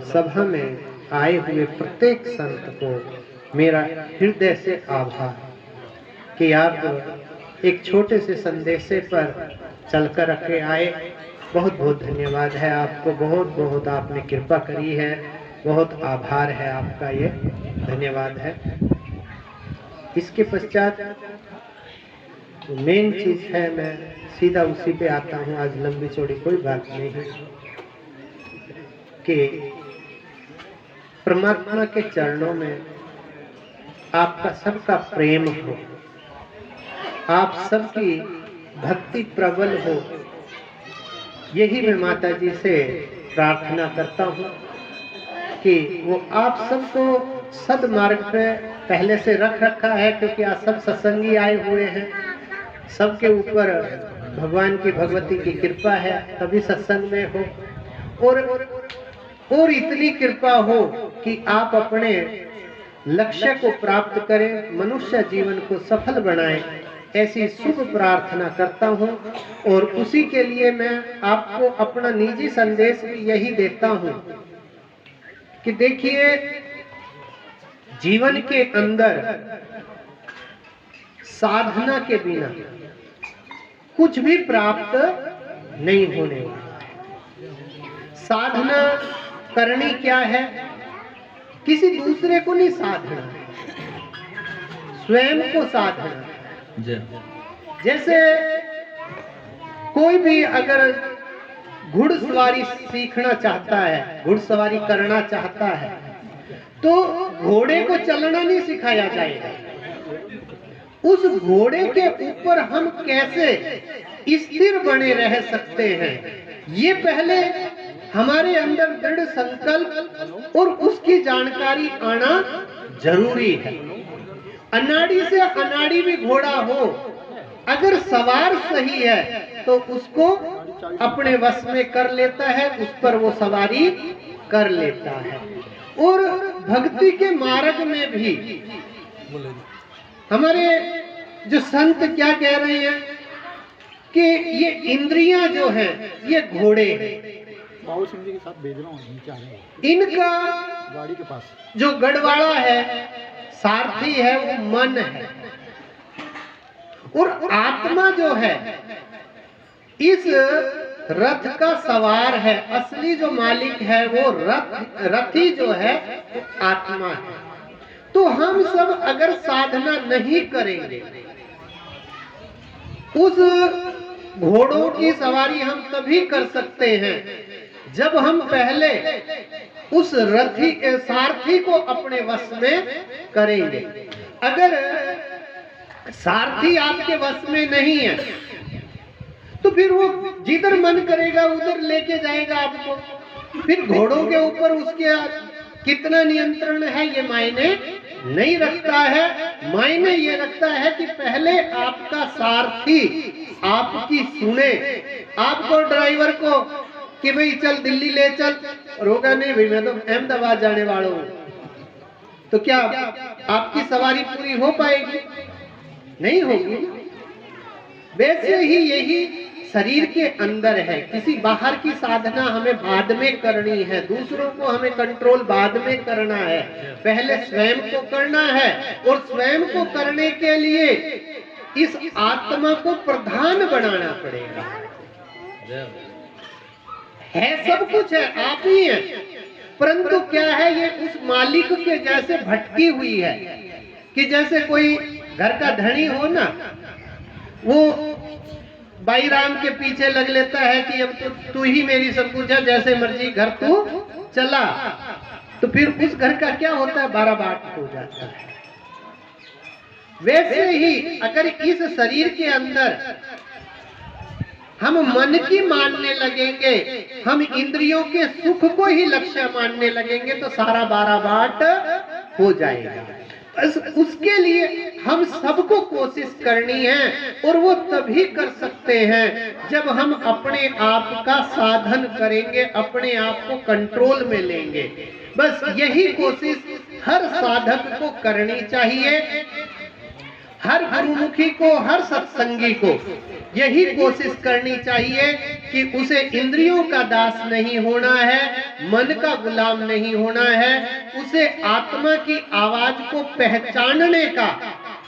सभा में आए हुए प्रत्येक संत को मेरा हृदय से आभार कि आप एक छोटे से संदेशे पर चलकर के आए। बहुत बहुत धन्यवाद है आपको, बहुत बहुत आपने कृपा करी है, बहुत आभार है आपका, ये धन्यवाद है। इसके पश्चात मेन चीज है, मैं सीधा उसी पे आता हूँ। आज लंबी चौड़ी कोई बात नहीं है कि परमात्मा के चरणों में आपका सबका प्रेम हो, आप सबकी भक्ति प्रबल हो, यही मैं माता जी से प्रार्थना करता हूँ कि वो आप सबको सदमार्ग पे पहले से रख रखा है, क्योंकि आप सब सत्संगी आए हुए हैं, सबके ऊपर भगवान की भगवती की कृपा है, तभी सत्संग में हो। और इतनी कृपा हो कि आप अपने लक्ष्य को प्राप्त करें, मनुष्य जीवन को सफल बनाएं, ऐसी शुभ प्रार्थना करता हूं। और उसी के लिए मैं आपको अपना निजी संदेश भी यही देता हूं कि देखिए, जीवन के अंदर साधना के बिना कुछ भी प्राप्त नहीं होने वाला। साधना करनी क्या है? किसी दूसरे को नहीं साधना, स्वयं को साधना। जैसे कोई भी अगर घुड़सवारी सीखना चाहता है, घुड़सवारी करना चाहता है, तो घोड़े को चलना नहीं सिखाया जाएगा। उस घोड़े के ऊपर हम कैसे स्थिर बने रह सकते हैं, ये पहले हमारे अंदर दृढ़ संकल्प और उसकी जानकारी आना जरूरी है। अनाड़ी से अनाड़ी भी घोड़ा हो, अगर सवार सही है तो उसको अपने वश में कर लेता है, उस पर वो सवारी कर लेता है। और भक्ति के मार्ग में भी हमारे जो संत क्या कह रहे हैं कि ये इंद्रियां जो हैं ये घोड़े हैं, बाबू सिंह जी के साथ भेज रहा हूँ, नीचे आ रहे हैं। इनका गाड़ी के पास जो गढ़वाड़ा है, सारथी है, वो मन है। और आत्मा जो है इस रथ का सवार है, असली जो मालिक है वो रथी जो है वो आत्मा है। तो हम सब अगर साधना नहीं करेंगे, उस घोड़ों की सवारी हम तभी कर सकते हैं जब हम पहले उस सारथी को अपने वश में करेंगे। अगर सारथी आपके वश में नहीं है तो फिर वो जिधर मन करेगा उधर लेके जाएगा आपको। फिर घोड़ों के ऊपर उसके कितना नियंत्रण है ये मायने नहीं रखता है। मायने ये रखता है कि पहले आपका सारथी आपकी सुने। आपको ड्राइवर को कि भाई चल दिल्ली ले चल, रोका नहीं भाई मैं तो अहमदाबाद जाने वाला हूँ, तो क्या आपकी सवारी पूरी हो पाएगी? नहीं होगी। वैसे ही यही शरीर के अंदर है। किसी बाहर की साधना हमें बाद में करनी है, दूसरों को हमें कंट्रोल बाद में करना है, पहले स्वयं को करना है। और स्वयं को करने के लिए इस आत्मा को प्रधान बनाना पड़ेगा। है सब कुछ है, आप ही हैं, परंतु क्या है, ये उस मालिक के जैसे भटकी हुई है कि जैसे कोई घर का धनी हो ना, वो बाई राम के पीछे लग लेता है कि अब तो तू ही मेरी सब कुछ है, जैसे मर्जी घर तू चला, तो फिर उस घर का क्या होता है, बारह बाट हो जाता है। वैसे ही अगर इस शरीर के अंदर हम मन की मानने लगेंगे, हम इंद्रियों के सुख को ही लक्ष्य मानने लगेंगे, तो सारा बारह बाट हो जाएगा। बस उसके लिए हम सबको कोशिश करनी है, और वो तभी कर सकते हैं जब हम अपने आप का साधन करेंगे, अपने आप को कंट्रोल में लेंगे। बस यही कोशिश हर साधक को करनी चाहिए। हर गुरुमुखी को, हर सत्संगी को यही कोशिश करनी चाहिए कि उसे इंद्रियों का दास नहीं होना है, मन का गुलाम नहीं होना है। उसे आत्मा की आवाज को पहचानने का,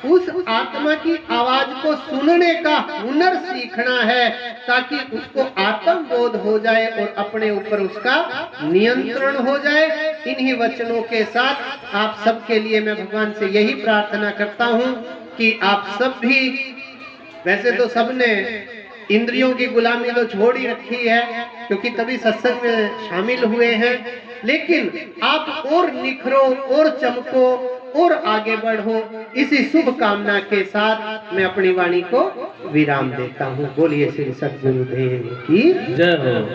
उस आत्मा की आवाज को सुनने का हुनर सीखना है, ताकि उसको आत्मबोध हो जाए और अपने ऊपर उसका नियंत्रण हो जाए। इन्हीं वचनों के साथ आप सबके लिए मैं भगवान से यही प्रार्थना करता हूं कि आप सब भी, वैसे तो सबने इंद्रियों की गुलामी तो छोड़ ही रखी है, क्योंकि तभी सत्संग में शामिल हुए हैं, लेकिन आप और निखरो और चमको और आगे बढ़ो। इसी शुभ कामना के साथ मैं अपनी वाणी को विराम देता हूँ। बोलिए श्री सद्गुरुदेव की जय हो।